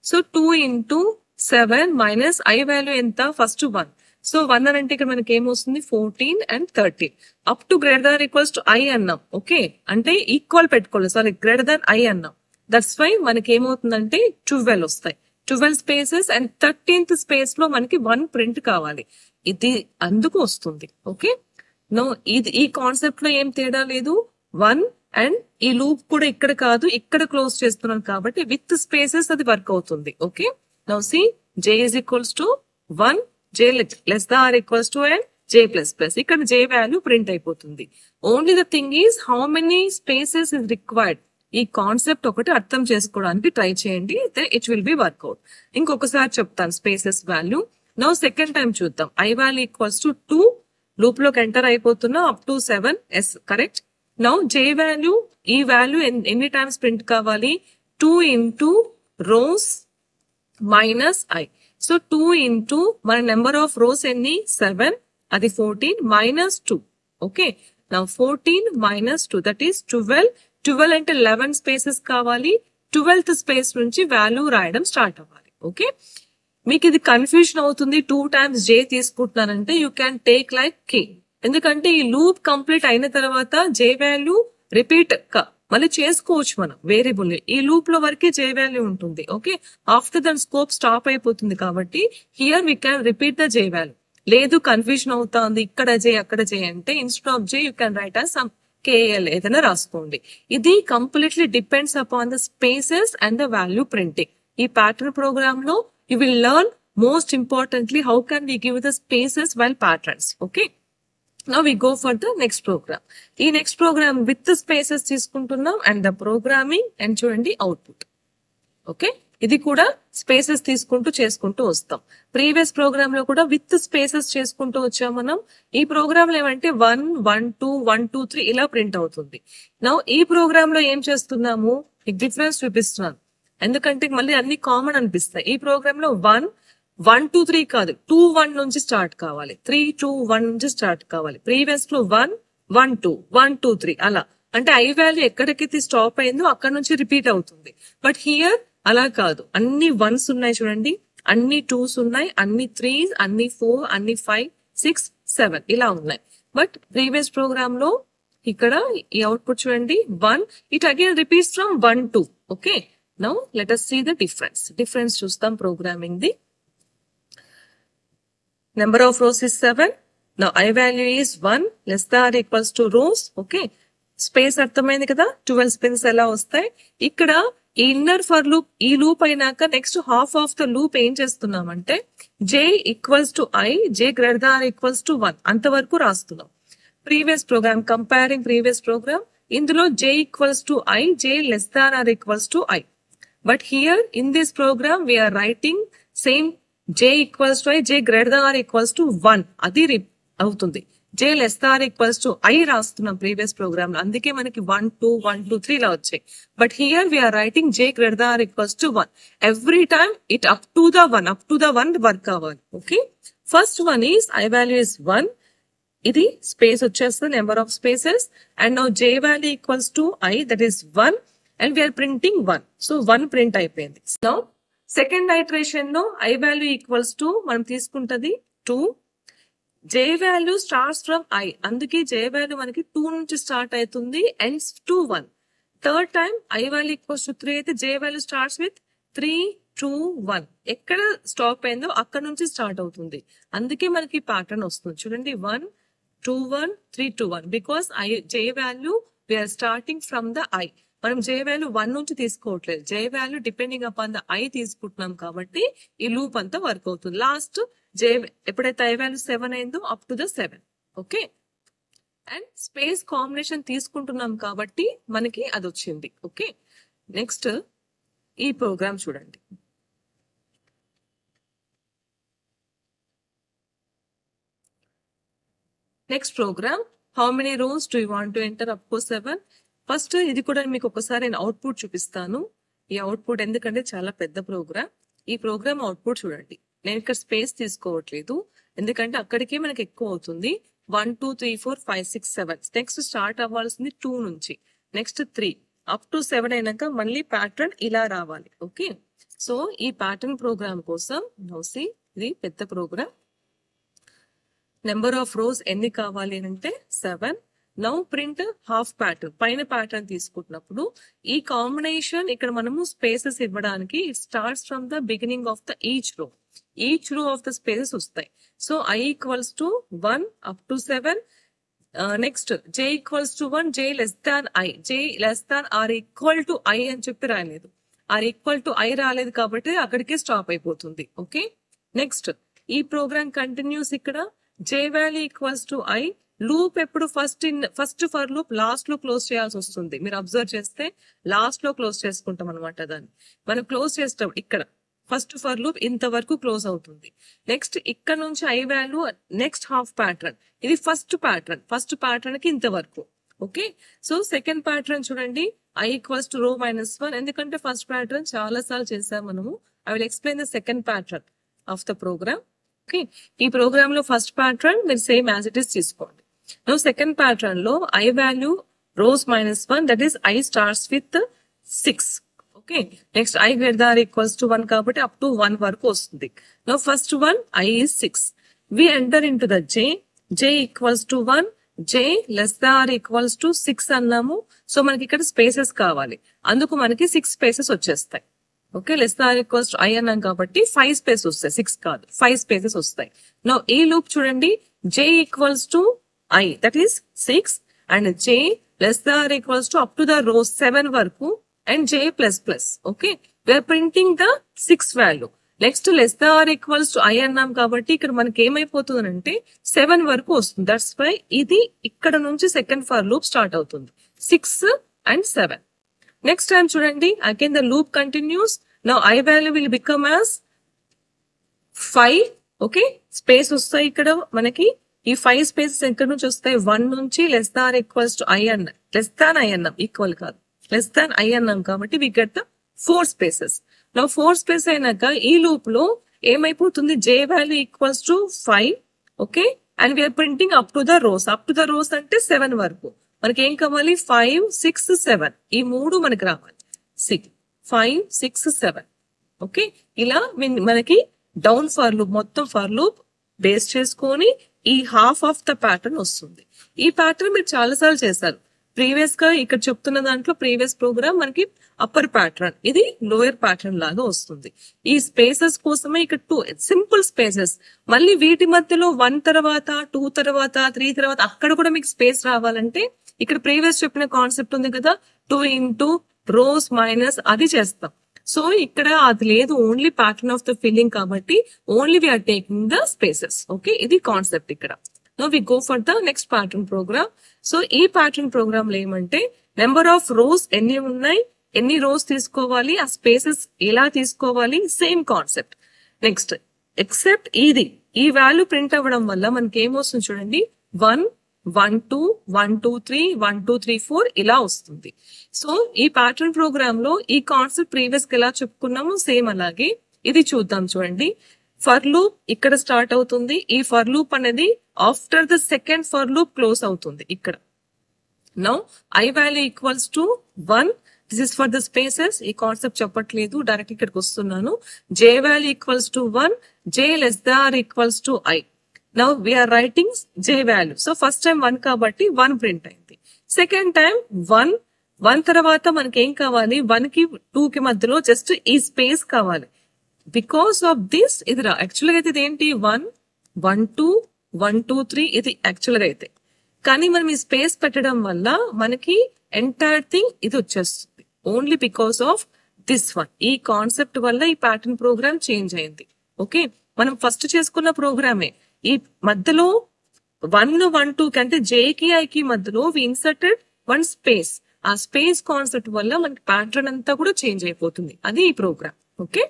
So 2 into 7 minus i value ఎంత, first 1. So 1 అని అంటే ఇక్కడ మనకి ఏమొస్తుంది, 14 and 13. Up to greater than equals to i అన్నాం. Okay, అంటే ఈక్వల్ పెట్టుకోవాలి, సారీ గ్రేటర్ దాన్ i అన్నాం. దట్స్ వై మనకి ఏమవుతుందంటే 12 వస్తాయి, 12 స్పేసెస్. అండ్ 13th స్పేస్ లో మనకి 1 ప్రింట్ కావాలి, ఇది అందుకు వస్తుంది. ఓకే, నో ఇది ఈ కాన్సెప్ట్ లో ఏం తేడా లేదు, 1 అండ్ ఈ లూప్ కూడా ఇక్కడ కాదు, ఇక్కడ క్లోజ్ చేస్తున్నాను కాబట్టి విత్ స్పేసెస్ అది వర్క్ అవుతుంది. Okay, now see j is equals to 1 j less than or equals to and j plus plus. ఇక్కడ j వాల్యూ ప్రింట్ అయిపోతుంది. Only the thing is how many spaces is required. ఈ concept ఒకటి అర్థం చేసుకోవడానికి try చేయండి, it will B work out. ఇంకొకసారి చెప్తాను spaces value. Now second time చూద్దాం. i value equals to 2, loop లోకి ఎంటర్ అయిపోతున్నా up to 7. Yes correct. Now j value, ఈ వాల్యూ ఎన్ని టైమ్స్ ప్రింట్ కావాలి, 2 into rows minus i. So 2 into మన number of rows ఎన్ని, 7, అది 14 minus 2. Okay, now 14 minus 2 that is 12. 12 అంటే 11 spaces కావాలి. 12th స్పేస్ నుంచి వాల్యూ రాయడం స్టార్ట్ అవ్వాలి. ఓకే, మీకు ఇది కన్ఫ్యూజన్ అవుతుంది, 2 times j తీసుకుంటున్నానంటే you can take like k. ఎందుకంటే ఈ లూప్ కంప్లీట్ అయిన తర్వాత j వాల్యూ రిపీట్ మళ్ళీ చేసుకోవచ్చు మనం వేరియబుల్. ఈ లూప్ లో వరకే j వాల్యూ ఉంటుంది. ఓకే, ఆఫ్టర్ దాని స్కోప్ స్టాప్ అయిపోతుంది కాబట్టి here we can repeat the j value. లేదు కన్ఫ్యూజన్ అవుతుంది, ఇక్కడ j అక్కడ j అంటే instead of j you can write as some KL ఏదైనా రాసుకోండి. ఇది completely depends upon the spaces and the value printing. ఈ ప్యాటర్న్ ప్రోగ్రామ్ లో you will learn most importantly how can we give the spaces while patterns. Okay, Now we go for the next program. ఈ next programme with spaces తీసుకుంటున్నాం and the programming and చూడండి output. Okay, ఇది కూడా spaces తీసుకుంటూ చేసుకుంటూ వస్తాం. Previous program లో కూడా విత్ స్పేసెస్ చేసుకుంటూ వచ్చాం మనం. ఈ ప్రోగ్రామ్ లో ఏమంటే 1 1 2 1 2 3 ఇలా ప్రింట్ అవుతుంది. నౌ ఈ ప్రోగ్రామ్ లో ఏం చేస్తున్నాము, మీకు డిఫరెన్స్ చూపిస్తున్నాను ఎందుకంటే మళ్ళీ అన్ని కామన్ అనిపిస్తాయి. ఈ ప్రోగ్రామ్ లో 1 1 2 3 కాదు, 2 1 నుంచి స్టార్ట్ కావాలి, 3 2 1 నుంచి స్టార్ట్ కావాలి. ప్రీవియస్ లో 1 1 2 1 2 3 అలా, అంటే ఐ వాల్యూ ఎక్కడికైతే స్టాప్ అయిందో అక్కడ నుంచి రిపీట్ అవుతుంది. బట్ హియర్ అలా కాదు, అన్ని 1s ఉన్నాయి చూడండి, అన్ని 2s ఉన్నాయి, అన్ని 3s, అన్ని 4, అన్ని 5 6 7 ఇలా ఉన్నాయి. బట్ ప్రీవియస్ ప్రోగ్రామ్ లో ఇక్కడ ఈ అవుట్పుట్ చూడండి 1, it again repeats from 1 2. Okay, now let us see the difference చూస్తాం ప్రోగ్రామింగ్ ది. Number of rows is 7. Now I value is 1 less than or equals to rows. Okay. Space అర్థమైంది కదా, 12 spins ఎలా వస్తాయి. ఇక్కడ ఈ ఇన్నర్ ఫర్ లూప్, ఈ loop అయినాక next half of the loop ఏం చేస్తున్నామంటే j equals to i, j greater than equals to 1 అంతవరకు రాస్తున్నాం. Previous program, comparing previous program, ఇందులో j equals to i, j less than or equals to i. But here in this program we are writing same j equals to i, j greater than or equals to 1 అది అవుతుంది. j less than or equals to i రాస్తున్నాం previous program లో, అందుకే మనకి 1 2 1 2 3 ఇలా వచ్చాయి. But here we are writing j greater than or equals to 1. Every time it up to the 1 work అవ్వాలి. Okay, first one is I value is 1, ఇది space వచ్చేస్తుంది, number of spaces. And now j value equals to i, that is 1, and we are printing 1. So 1 print అయిపోయింది. Now second iteration లో I value equals to మనం తీసుకుంటది 2, j value starts from i, అందుకే j value మనకి 2 నుంచి start అవుతుంది and to 1. Third time I value equals to 3 అయితే j value starts with 3 2 1, ఎక్కడ స్టాప్ అయిందో అక్కడ నుంచి స్టార్ట్ అవుతుంది. అందుకే మనకి ప్యాటర్న్ వస్తుంది చూడండి 1 2 1 3 2 1, because j value we are starting from the i. మనం j వాల్యూ 1 నుంచి తీసుకోవట్లేదు, j value depending upon the i తీసుకుంటున్నాం కాబట్టి ఈ లూప్ అంతా వర్క్ అవుతుంది. లాస్ట్ j ఎప్పుడైతే i వాల్యూ 7 అయిందో up to the 7. Okay, and space combination తీసుకుంటున్నాం కాబట్టి మనకి అది వచ్చింది. ఓకే, నెక్స్ట్ ఈ ప్రోగ్రామ్ చూడండి. Next program, how many rows do you want to enter, up to 7. First ఇది కూడా మీకు ఒకసారి నేను అవుట్పుట్ చూపిస్తాను. ఈ అవుట్పుట్ ఎందుకంటే చాలా పెద్ద ప్రోగ్రామ్. ఈ ప్రోగ్రామ్ అవుట్పుట్ చూడండి, నేను ఇక్కడ స్పేస్ తీసుకోవట్లేదు ఎందుకంటే అక్కడికే మనకి ఎక్కువ అవుతుంది. 1 2 3 4 5 6 7, నెక్స్ట్ స్టార్ట్ అవ్వాల్సింది 2 నుంచి, నెక్స్ట్ 3 అప్ టు 7 అయినాక మళ్ళీ ప్యాటర్న్ ఇలా రావాలి. ఓకే, సో ఈ ప్యాటర్న్ ప్రోగ్రామ్ కోసం నోసి ఇది పెద్ద ప్రోగ్రామ్. నెంబర్ ఆఫ్ రోస్ ఎన్ని కావాలి అంటే 7. నౌ ప్రింట్ హాఫ్ ప్యాటర్న్, పైన ప్యాటర్న్ తీసుకుంటున్నప్పుడు ఈ కాంబినేషన్ ఇక్కడ మనము స్పేసెస్ ఇవ్వడానికి it starts from the beginning of the each row of the spaces వస్తాయి. So i equals to 1 up to 7. Next j equals to 1, j less than i, j less than or equal to i అని చెప్పి రాయలేదు, are equal to i రాలేదు కాబట్టి అక్కడికే stop అయిపోతుంది. Okay, next ఈ programme continuous, ఇక్కడ j value equals to i. Loop ఎప్పుడు ఫస్ట్ ఫర్ లూప్ లాస్ట్ లో క్లోజ్ చేయాల్సి వస్తుంది. మీరు అబ్జర్వ్ చేస్తే లాస్ట్ లో క్లోజ్ చేసుకుంటాం అనమాట. దాన్ని మనం క్లోజ్ చేస్తాం, ఇక్కడ ఫస్ట్ ఫర్ లూప్ ఇంతవరకు క్లోజ్ అవుతుంది. నెక్స్ట్ ఇక్కడ నుంచి I value next half pattern, ఇది ఫస్ట్ ప్యాటర్న్ కి ఇంతవరకు. ఓకే, సో సెకండ్ ప్యాటర్న్ చూడండి i ఈక్వల్స్ టు రో -1, ఎందుకంటే ఫస్ట్ ప్యాటర్న్ చాలా సార్లు చేసాం మనము. I will explain the second pattern of the program. Okay, ఈ ప్రోగ్రామ్ లో ఫస్ట్ ప్యాటర్న్ మీరు సేమ్ యాజ్ ఇట్ ఇస్ తీసుకోండి. నో సెకండ్ ప్యాటర్న్ లో I value rows -1, that is i starts with 6. Okay, next i greater than equals to 1 కాబట్టి up to 1 వరకు వస్తుంది. No first one i is 6. We enter into the j equals to 1, j less than equals to 6 అన్నాము. So మనకి ఇక్కడ spaces కావాలి, అందుకు మనకి 6 spaces వచ్చేస్తాయి. Okay, less than equals to i అన్నాం కాబట్టి 5 స్పేస్ వస్తాయి, 6 కాదు 5 స్పేసెస్ వస్తాయి. నో ఈ లూప్ చూడండి, j equals to i, that is 6, and j less than or equals to up to the row 7 వరకు and j plus plus. Okay, we are printing the 6 value. Next less than or equals to I అన్నాం కాబట్టి ఇక్కడ మనకి ఏమైపోతుంది అంటే 7 వరకు వస్తుంది. That's why ఇది ఇక్కడ నుంచి సెకండ్ ఫర్ లూప్ స్టార్ట్ అవుతుంది 6 and 7. నెక్స్ట్ టైం చూడండి, again the loop continuous. Now I value will become as 5. Okay, space వస్తాయి ఇక్కడ మనకి. ఈ 5 స్పేసెస్ ఎక్కడి నుంచి వస్తాయి? 1 నుంచి less than equals to I అన్నాం, లెస్ దాన్ ఐ అన్నాం, ఈక్వల్ కాదు, లెస్ దాన్ ఐ అన్నాం కాబట్టి వి గెట్ ద 4 స్పేసెస్. నా 4 స్పేస్ అయినాక ఈ లూప్ లో ఏమైపోతుంది? J value equals to 5. Okay, and we are printing up to the rows. Up to the rows అంటే 7 వరకు. మనకి ఏం కావాలి? 5, 6, 7 ఈ 3 మనకి రావాలి. 5, 6, 7. ఓకే, ఇలా మనకి డౌన్ ఫర్ లూప్, మొత్తం ఫర్ లూప్ బేస్ చేసుకొని ఈ హాఫ్ ఆఫ్ ద ప్యాటర్న్ వస్తుంది. ఈ ప్యాటర్న్ మీరు చాలా సార్లు చేశారు. ప్రీవియస్ గా ఇక్కడ చెప్తున్న దాంట్లో ప్రీవియస్ ప్రోగ్రామ్ మనకి అప్పర్ ప్యాటర్న్, ఇది లోయర్ ప్యాటర్న్ లాగా వస్తుంది. ఈ స్పేసెస్ కోసమే ఇక్కడ 2 సింపుల్ స్పేసెస్. మళ్ళీ వీటి మధ్యలో 1 తర్వాత 2 తర్వాత 3 తర్వాత అక్కడ కూడా మీకు స్పేస్ రావాలంటే ఇక్కడ ప్రీవియస్ చెప్పిన కాన్సెప్ట్ ఉంది కదా, 2 into రోస్ మైనస్, అది చేస్తాం. సో ఇక్కడ అది లేదు, only pattern of the filling కాబట్టి only we are taking the spaces. Okay, ఇది కాన్సెప్ట్ ఇక్కడ. Now we go for the next pattern program. So ఈ ప్యాటర్న్ ప్రోగ్రామ్ లో ఏమంటే నెంబర్ ఆఫ్ రోస్ ఎన్ని ఉన్నాయి, ఎన్ని రోస్ తీసుకోవాలి, ఆ స్పేసెస్ ఎలా తీసుకోవాలి, సేమ్ కాన్సెప్ట్. నెక్స్ట్ ఎక్సెప్ట్ ఈ వాల్యూ ప్రింట్ అవ్వడం వల్ల మనకి ఏమొస్తుంది చూడండి, 1, 1, 2, 1, 2, 3, 1, 2, 3, 4 ఇలా వస్తుంది. సో ఈ ప్యాటర్న్ ప్రోగ్రామ్ లో ఈ కాన్సెప్ట్ ప్రీవియస్ గా ఎలా చెప్పుకున్నామో సేమ్ అలాగే ఇది చూద్దాం. చూడండి, ఫర్ లూప్ ఇక్కడ స్టార్ట్ అవుతుంది. ఈ ఫర్ లూప్ అనేది after the second for loop close అవుతుంది ఇక్కడ. Now I value equals to 1. This is for the spaces. ఈ కాన్సెప్ట్ చెప్పట్లేదు, డైరెక్ట్ ఇక్కడికి వస్తున్నాను. J value equals to 1, J less than equals to I. Now we are writing J value. So first time 1 కాబట్టి 1 print అయింది. Second time 1 తర్వాత మనకి ఏం కావాలి? 1 కి 2 కి మధ్యలో జస్ట్ ఈ స్పేస్ కావాలి. బికాస్ ఆఫ్ దిస్ ఇది యాక్చువల్గా అయితే ఇదేంటి 1, 1, 2, 1, 2, 3 ఇది యాక్చువల్గా అయితే. కానీ మనం ఈ స్పేస్ పెట్టడం వల్ల మనకి ఎంటైర్ థింగ్ ఇది వచ్చేస్తుంది. Only because of this one. ఈ కాన్సెప్ట్ వల్ల ఈ ప్యాటర్న్ ప్రోగ్రామ్ చేంజ్ అయింది. ఓకే, మనం ఫస్ట్ చేసుకున్న ప్రోగ్రామే. ఈ మధ్యలో 1, 1, 2 కంటే జేకి ఐకి మధ్యలో వి ఇన్సర్టెడ్ 1 స్పేస్. ఆ స్పేస్ కాన్సెప్ట్ వల్ల మనకి ప్యాటర్న్ అంతా కూడా చేంజ్ అయిపోతుంది. అది ఈ program. Okay,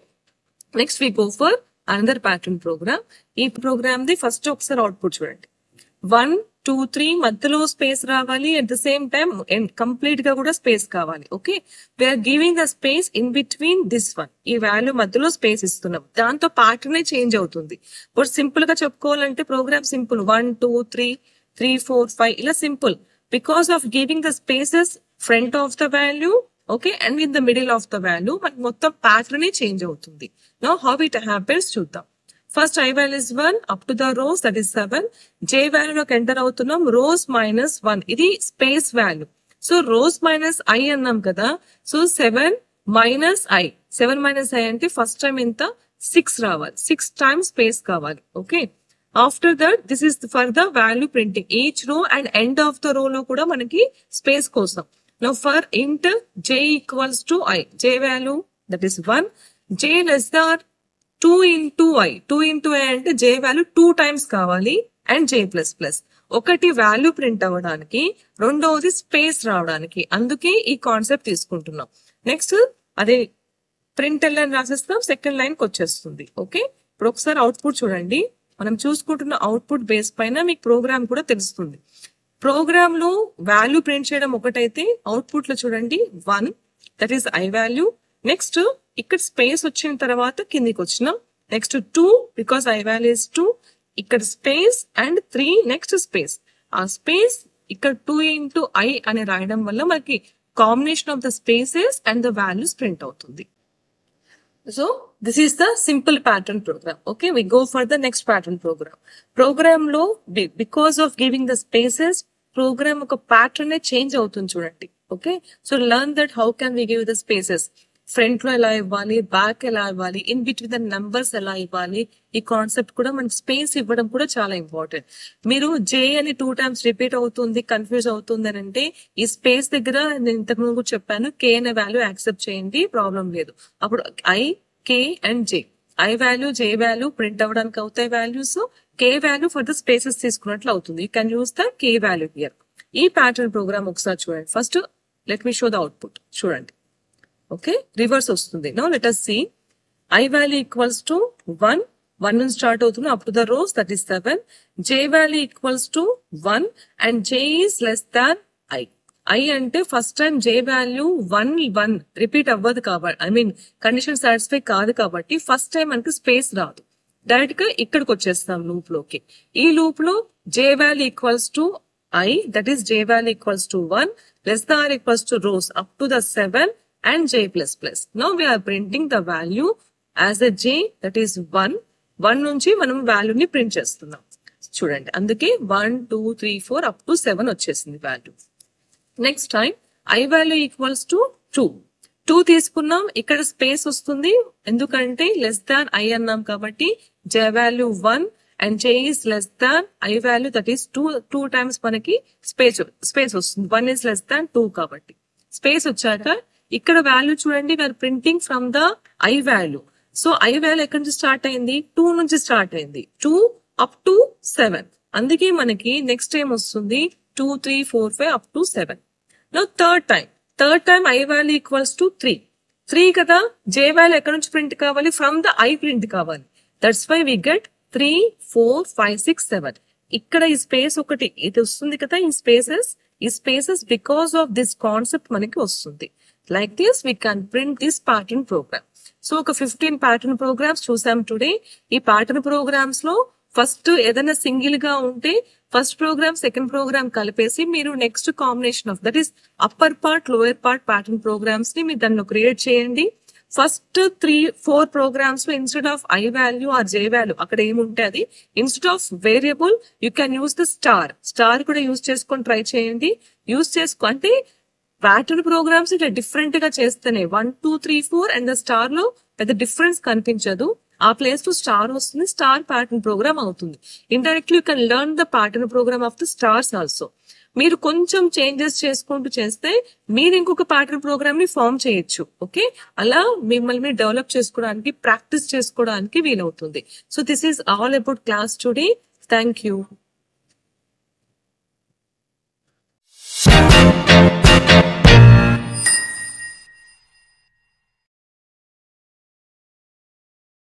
next we go for another pattern program. ఈ ప్రోగ్రామ్ ది ఫస్ట్ ఒకసారి అవుట్పుట్ చూడండి. 1, 2, 3 మధ్యలో స్పేస్ రావాలి. At the same time complete గా కూడా స్పేస్ కావాలి. Okay, we are giving the space in between this one. ఈ వాల్యూ మధ్యలో స్పేస్ ఇస్తున్నాం, దాంతో ప్యాటర్న్ చేంజ్ అవుతుంది. ఇప్పుడు సింపుల్ గా చెప్పుకోవాలంటే ప్రోగ్రామ్ సింపుల్. 1, 2, 3, 3, 4, 5 ఇలా simple. Because of giving the spaces front of the value, okay, and in the middle of the value మనకి మొత్తం ప్యాటర్న్ చేంజ్ అవుతుంది. నౌ హౌ ఇట్ హ్యాపెన్స్ చూద్దాం. First I value is 1 up to the rows, that is 7. J వాల్యూలోకి enter అవుతున్నాం. Rows minus 1 ఇది space value. So rows minus I అన్నాం కదా. So 7 minus I, 7 minus I అంటే first time ఎంత? 6 రావాలి. 6 times space కావాలి. Okay, after that this is for the value printing. Each row and end of the రో లో కూడా మనకి స్పేస్ కోసం. నౌ ఫర్ ఇంట్ j equals to I, j value that is 1, j less than 2 into i. 2 into i అంటే j value 2 times కావాలి and j plus plus. ఒకటి value print అవ్వడానికి, రెండవది స్పేస్ రావడానికి. అందుకే ఈ కాన్సెప్ట్ తీసుకుంటున్నాం. నెక్స్ట్ అదే ప్రింట్ లైన్ రాసేస్తాం, సెకండ్ లైన్ కి వచ్చేస్తుంది. ఓకే, ఇప్పుడు ఒకసారి అవుట్పుట్ చూడండి. మనం చూసుకుంటున్న అవుట్పుట్ బేస్ పైన మీకు ప్రోగ్రామ్ కూడా తెలుస్తుంది. ప్రోగ్రామ్ లో వాల్యూ ప్రింట్ చేయడం ఒకటైతే, అవుట్పుట్ లో చూడండి 1 that is I value. Next ఇక్కడ స్పేస్ వచ్చిన తర్వాత కిందికి వచ్చినాం. Next 2 because I value is 2. ఇక్కడ స్పేస్ అండ్ 3 నెక్స్ట్ స్పేస్. ఆ స్పేస్ ఇక్కడ 2 into i అని రాయడం వల్ల మనకి combination of the spaces and the values print అవుతుంది. So this is the simple pattern program. Okay, we go for the next pattern program. Program లో because of giving the spaces programme ఒక pattern change అవుతుంది చూడండి. Okay, so learn that how can we give the spaces. Front లో ఎలా ఇవ్వాలి, back ఎలా ఇవ్వాలి, in between the numbers ఎలా ఇవ్వాలి. ఈ కాన్సెప్ట్ కూడా మనకి స్పేస్ ఇవ్వడం కూడా చాలా ఇంపార్టెంట్. మీరు జే అని 2 టైమ్స్ రిపీట్ అవుతుంది, కన్ఫ్యూజ్ అవుతుంది అని అంటే ఈ స్పేస్ దగ్గర నేను ఇంతకు ముందు చెప్పాను, కే అనే వాల్యూ యాక్సెప్ట్ చేయండి, ప్రాబ్లం లేదు. అప్పుడు I, K and J. I value J value print అవ్వడానికి అవుతాయి values, K value for the spaces తీసుకున్నట్లు అవుతుంది. You can use the K value here. ఈ ప్యాటర్న్ ప్రోగ్రామ్ ఒకసారి చూడండి. First let me show the output చూడండి. ఓకే, రివర్స్ వస్తుంది. Now let us see I value equals to 1, 1 నుంచి start అవుతుంది up to the rows that is 7. J value equals to 1 and J is less than I. I అంటే first time J value 1 repeat అవ్వదు కాబట్టి, I mean condition satisfy కాదు కాబట్టి first time మనకి space రాదు. Direct గా ఇక్కడికి వచ్చేస్తాం లూప్ లోకి. ఈ లూప్ లో J value equals to I, that is J value equals to 1, less than or equals to rows up to the 7 and J plus plus. Now we are printing the value as a J, that is 1 నుంచి మనం వాల్యూని print చేస్తున్నాం చూడండి. అందుకే 1 2 3 4 up to 7 వచ్చేసింది value. Next time I value equals to 2 తీసుకున్నాం. ఇక్కడ space వస్తుంది ఎందుకంటే లెస్ దాన్ I అన్నాం కాబట్టి. J value 1 and J is less than I value, that is 2 times మనకి స్పేస్ వస్తుంది. 1 is less than 2 కాబట్టి స్పేస్ వచ్చాక ఇక్కడ వాల్యూ చూడండి, we are printing from the I value. So I value ఎక్కడి నుంచి స్టార్ట్ అయింది, 2 నుంచి స్టార్ట్ అయింది, 2 అప్ టు 7. అందుకే మనకి నెక్స్ట్ టైం వస్తుంది 2 3 4 5 up to 7. No third time I value equals to 3 కదా. J వాల్యూ ఎక్కడి నుంచి ప్రింట్ కావాలి, ఫ్రమ్ ద I ప్రింట్ కావాలి. That's why we get 3 4 5 6 7. ఇక్కడ ఈ స్పేస్ ఒకటి ఇది వస్తుంది కదా. ఈ spaces because of this concept మనకి వస్తుంది. Like this we can print this pattern program. So ఒక 15 ప్యాటర్న్ ప్రోగ్రామ్స్ చూసాం టుడే. ఈ ప్యాటర్న్ ప్రోగ్రామ్స్ లో ఫస్ట్ ఏదైనా సింగిల్ గా ఉంటే ఫస్ట్ ప్రోగ్రామ్ సెకండ్ ప్రోగ్రామ్ కలిపేసి మీరు next combination of that is upper part lower part pattern programs ని మీరు దాన్ని క్రియేట్ చేయండి. ఫస్ట్ 3-4 ప్రోగ్రామ్స్ లో instead of I value or J value అక్కడ ఏముంటే అది instead of variable you can use the star కూడా యూస్ చేసుకొని ట్రై చేయండి. అంటే ప్యాటర్న్ ప్రోగ్రామ్స్ ఇట్లా డిఫరెంట్ గా చేస్తేనే 1 2 3 4 అండ్ ద స్టార్ లో పెద్ద డిఫరెన్స్ కనిపించదు. ఆ ప్లేస్ లో స్టార్ వస్తుంది, స్టార్ ప్యాటర్న్ ప్రోగ్రామ్ అవుతుంది. Indirectly you can learn the pattern program of the stars also. మీరు కొంచెం చేంజెస్ చేసుకుంటూ చేస్తే మీరు ఇంకొక ప్యాటర్న్ ప్రోగ్రామ్ ని ఫామ్ చేయొచ్చు. ఓకే, అలా మిమ్మల్ని డెవలప్ చేసుకోవడానికి ప్రాక్టీస్ చేసుకోవడానికి వీలవుతుంది. So this is all about class today. Thank you.